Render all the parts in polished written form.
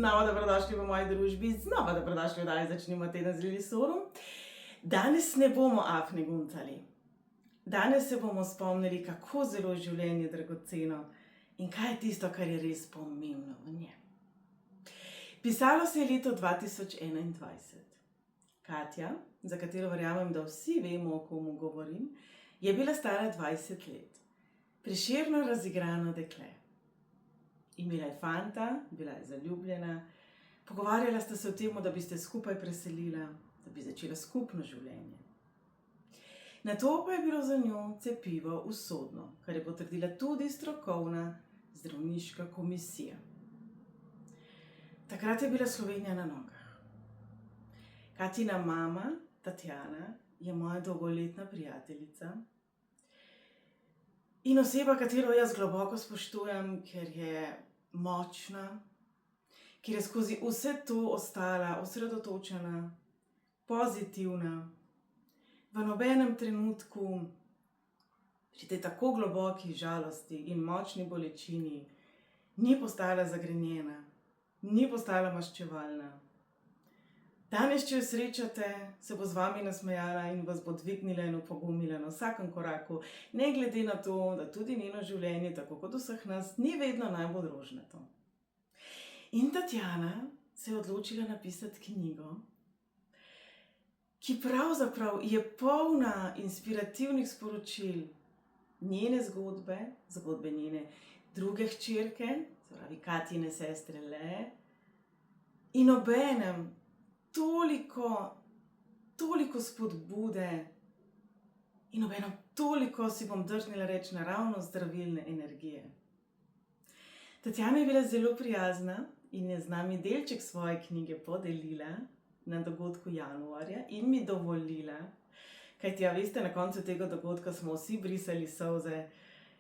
znova dobrodošli v moji družbi, znova dobrodošli v oddaji Začnimo teden z Lili Sorum. Danes ne bomo afne guntali. Danes se bomo spomnili, kako zelo je življenje dragoceno in kaj je tisto, kar je res pomembno v njem. Pisalo se je leto 2021. Katja, za katero verjamem, da vsi vemo, o komu govorim, je bila stara 20 let. Prešerno razigrano dekle. Imela je fanta, bila je zaljubljena, pogovarjala sta se o tem, da bi se skupaj preselila, da bi začela skupno življenje. Nato pa je bilo za njo cepivo usodno, kar je potrdila tudi strokovna zdravniška komisija. Takrat je bila Slovenija na nogah. Katina mama, Tatjana, je moja dolgoletna prijateljica in oseba, katero jaz globoko spoštujem, ker je močna, ker je skozi vse to ostala osredotočena, pozitivna. V nobenem trenutku pri tej tako globoki žalosti in močni bolečini ni postala zagrenjena, ni postala maščevalna. Danes, če jo srečate, se bo z vami nasmejala in vas bo dvignila in opogumila na vsakem koraku, ne glede na to, da tudi njeno življenje, tako kot vseh nas, ni vedno najbolj rožnato. In Tatjana se je odločila napisati knjigo, ki pravzaprav je polna inspirativnih sporočil, njene zgodbe, zgodbe njene druge hčerke, se pravi Katine sestre Le, in obenem toliko spodbude in obenem toliko, si bom drznila reči, naravno zdravilne energije. Tatjana je bila zelo prijazna in je z nami delček svoje knjige podelila na dogodku januarja in mi dovolila, kajti ja, veste, na koncu tega dogodka smo vsi brisali solze,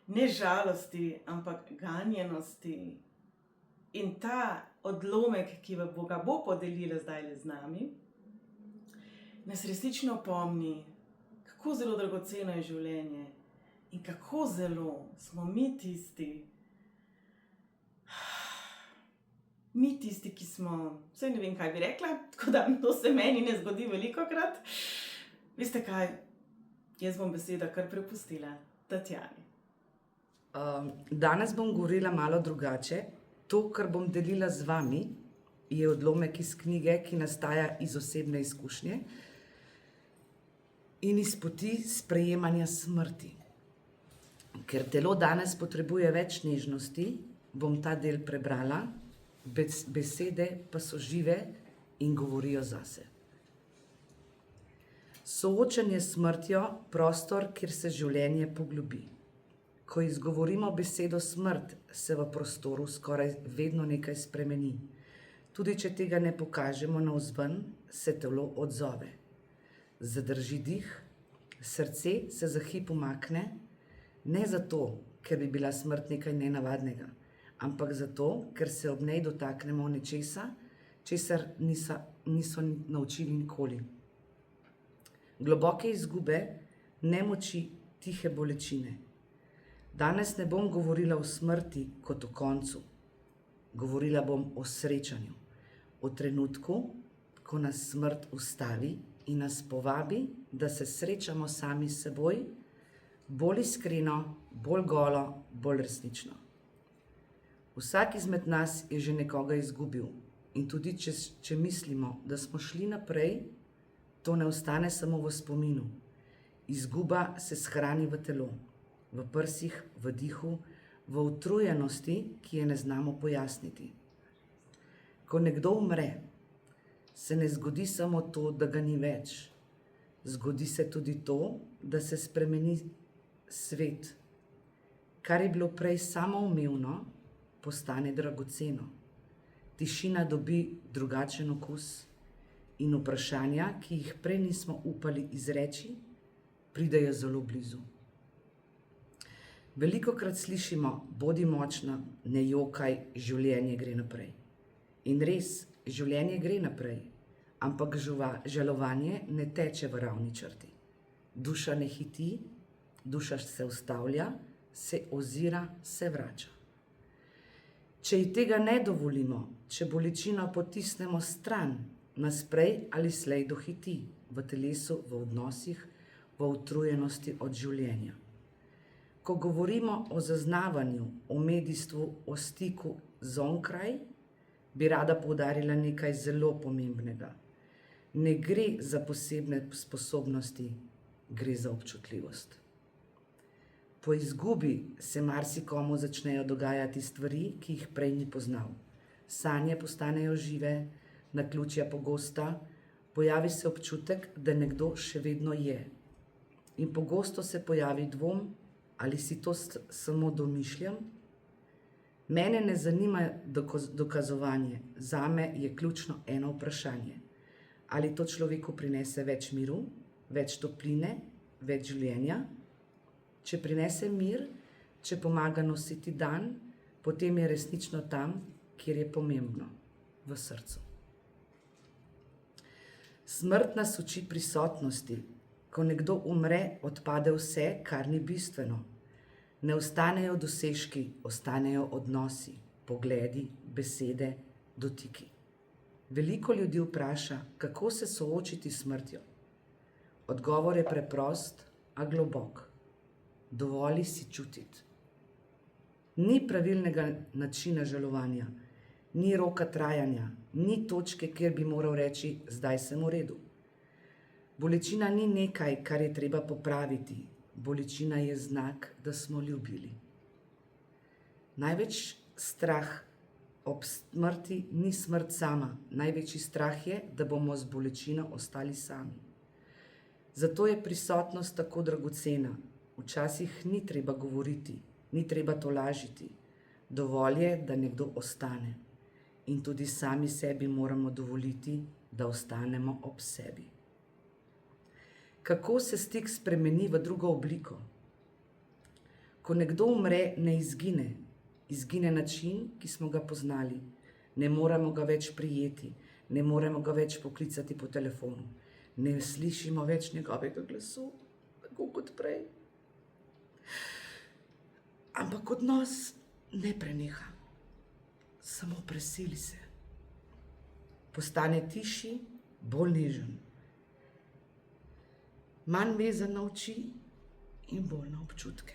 ne žalosti, ampak ganjenosti. In ta odlomek, ki ga bo podelila zdaj z nami, nas resnično opomni, kako zelo dragoceno je življenje in kako zelo smo mi tisti, ki smo, vsaj ne vem, kaj bi rekla, tako da to se meni ne zgodi velikokrat. Veste kaj, jaz bom besedo kar prepustila Tatjani. Danes bom govorila malo drugače. To, kar bom delila z vami, je odlomek iz knjige, ki nastaja iz osebne izkušnje in iz poti sprejemanja smrti. Ker telo danes potrebuje več nežnosti, bom ta del prebrala, besede pa so žive in govorijo zase. Soočenje s smrtjo, prostor, kjer se življenje poglobi. Ko izgovorimo besedo smrt, se v prostoru skoraj vedno nekaj spremeni. Tudi če tega ne pokažemo navzven, se telo odzove. Zadrži dih, srce se za hip umakne, ne zato, ker bi bila smrt nekaj nenavadnega, ampak zato, ker se ob njej dotaknemo nečesa, česar niso naučili nikoli. Globoke izgube, nemoči, tihe bolečine. Danes ne bom govorila o smrti kot o koncu. Govorila bom o srečanju, o trenutku, ko nas smrt ustavi in nas povabi, da se srečamo sami s seboj, bolj iskreno, bolj golo, bolj resnično. Vsak izmed nas je že nekoga izgubil in tudi če mislimo, da smo šli naprej, to ne ostane samo v spominu. Izguba se shrani v telo. V prsih, v dihu, v utrujenosti, ki je ne znamo pojasniti. Ko nekdo umre, se ne zgodi samo to, da ga ni več. Zgodi se tudi to, da se spremeni svet. Kar je bilo prej samoumevno, postane dragoceno. Tišina dobi drugačen okus in vprašanja, ki jih prej nismo upali izreči, pridejo zelo blizu. Velikokrat slišimo, bodi močna, ne jokaj, življenje gre naprej. In res, življenje gre naprej, ampak žalovanje ne teče v ravni črti. Duša ne hiti, duša se ustavlja, se ozira, se vrača. Če ji tega ne dovolimo, če bolečino potisnemo stran, nas prej ali slej dohiti v telesu, v odnosih, v utrujenosti od življenja. Ko govorimo o zaznavanju, o medijstvu, o stiku z onkraj, bi rada poudarila nekaj zelo pomembnega. Ne gre za posebne sposobnosti, gre za občutljivost. Po izgubi se marsikomu začnejo dogajati stvari, ki jih prej ni poznal. Sanje postanejo žive, naključja pogosta, pojavi se občutek, da nekdo še vedno je. In pogosto se pojavi dvom, ali si to samo domišljam. Mene ne zanima dokazovanje, zame je ključno eno vprašanje. Ali to človeku prinese več miru, več topline, več življenja? Če prinese mir, če pomaga nositi dan, potem je resnično tam, kjer je pomembno, v srcu. Smrt nas uči prisotnosti. Ko nekdo umre, odpade vse, kar ni bistveno. Ne ostanejo dosežki, ostanejo odnosi, pogledi, besede, dotiki. Veliko ljudi vpraša, kako se soočiti s smrtjo. Odgovor je preprost, a globok. Dovoli si čutiti. Ni pravilnega načina žalovanja, ni roka trajanja, ni točke, kjer bi moral reči, zdaj sem v redu. Bolečina ni nekaj, kar je treba popraviti. Bolečina je znak, da smo ljubili. Največ strah ob smrti ni smrt sama. Največji strah je, da bomo z bolečino ostali sami. Zato je prisotnost tako dragocena. Včasih ni treba govoriti, ni treba tolažiti. Dovolj je, da nekdo ostane. In tudi sami sebi moramo dovoliti, da ostanemo ob sebi. Kako se stik spremeni v drugo obliko? Ko nekdo umre, ne izgine. Izgine način, ki smo ga poznali. Ne moremo ga več prijeti, ne moremo ga več poklicati po telefonu. Ne slišimo več njegovega glasu, tako kot prej. Ampak odnos ne preneha, samo preseli se. Postane tišji, bolj nežen. Manj vezan na oči in bolj na občutke.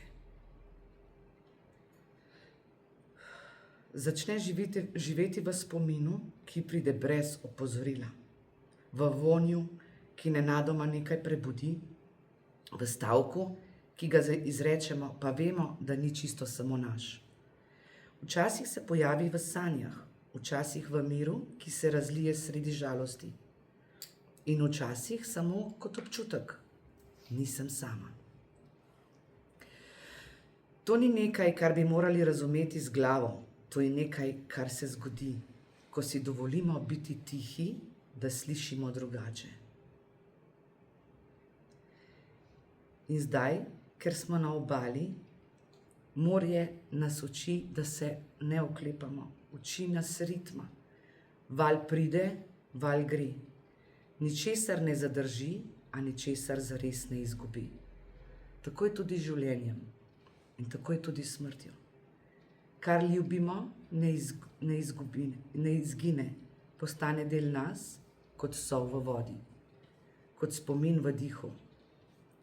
Začne živeti v spominu, ki pride brez opozorila. V vonju, ki nenadoma nekaj prebudi. V stavku, ki ga izrečemo, pa vemo, da ni čisto samo naš. Včasih se pojavi v sanjah, včasih v miru, ki se razlije sredi žalosti. In včasih samo kot občutek. Nisem sama. To ni nekaj, kar bi morali razumeti z glavo. To je nekaj, kar se zgodi, ko si dovolimo biti tihi, da slišimo drugače. In zdaj, ker smo na obali, morje nas uči, da se ne oklepamo. Uči nas ritma. Val pride, val gre. Ničesar ne zadrži, a ničesar zares ne izgubi. Tako je tudi z življenjem in tako je tudi s smrtjo. Kar ljubimo, ne izgine, postane del nas, kot sol v vodi, kot spomin v dihu.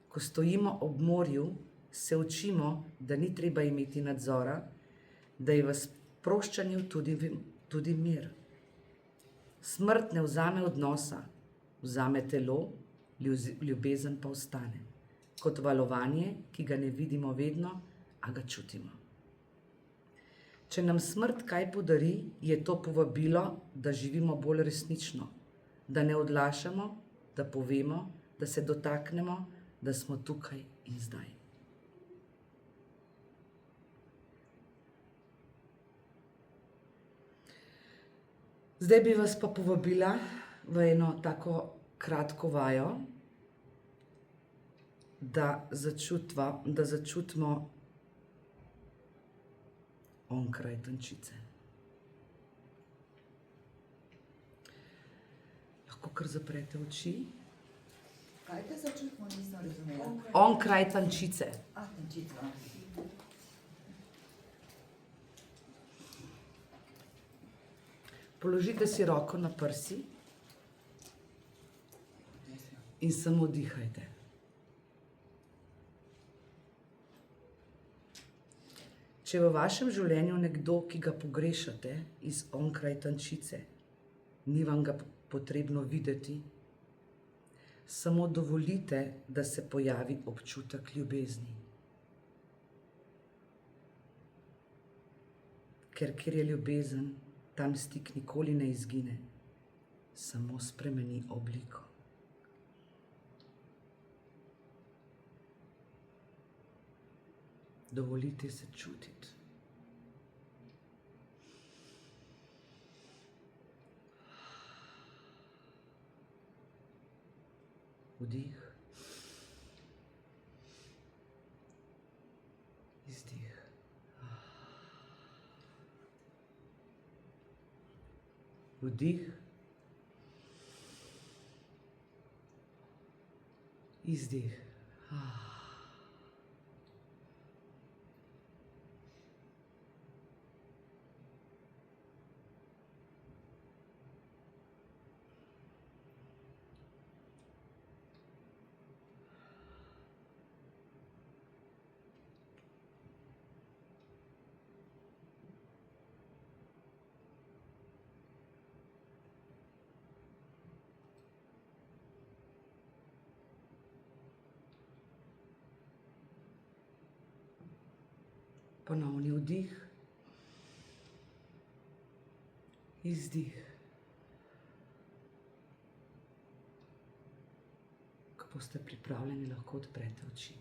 Ko stojimo ob morju, se učimo, da ni treba imeti nadzora, da je v sproščanju tudi mir. Smrt ne vzame odnosa, vzame telo, ljubezen pa ostane, kot valovanje, ki ga ne vidimo vedno, a ga čutimo. Če nam smrt kaj podari, je to povabilo, da živimo bolj resnično, da ne odlašamo, da povemo, da se dotaknemo, da smo tukaj in zdaj. Zdaj bi vas pa povabila v eno tako kratko vajo, da začutimo onkraj tančice. Lahko kar zaprete oči. Kaj te začutimo, nisem razumela? Onkraj tančice. Tančica. Položite si roko na prsi in samo dihajte. Če je v vašem življenju nekdo, ki ga pogrešate iz onkraj tančice, ni vam ga potrebno videti, samo dovolite, da se pojavi občutek ljubezni. Ker je ljubezen, tam stik nikoli ne izgine, samo spremeni obliko. Dovolite se čutiti. Vdih. Izdih. Vdih. Izdih. Ponovni vdih, izdih. Ko boste pripravljeni, lahko odprete oči.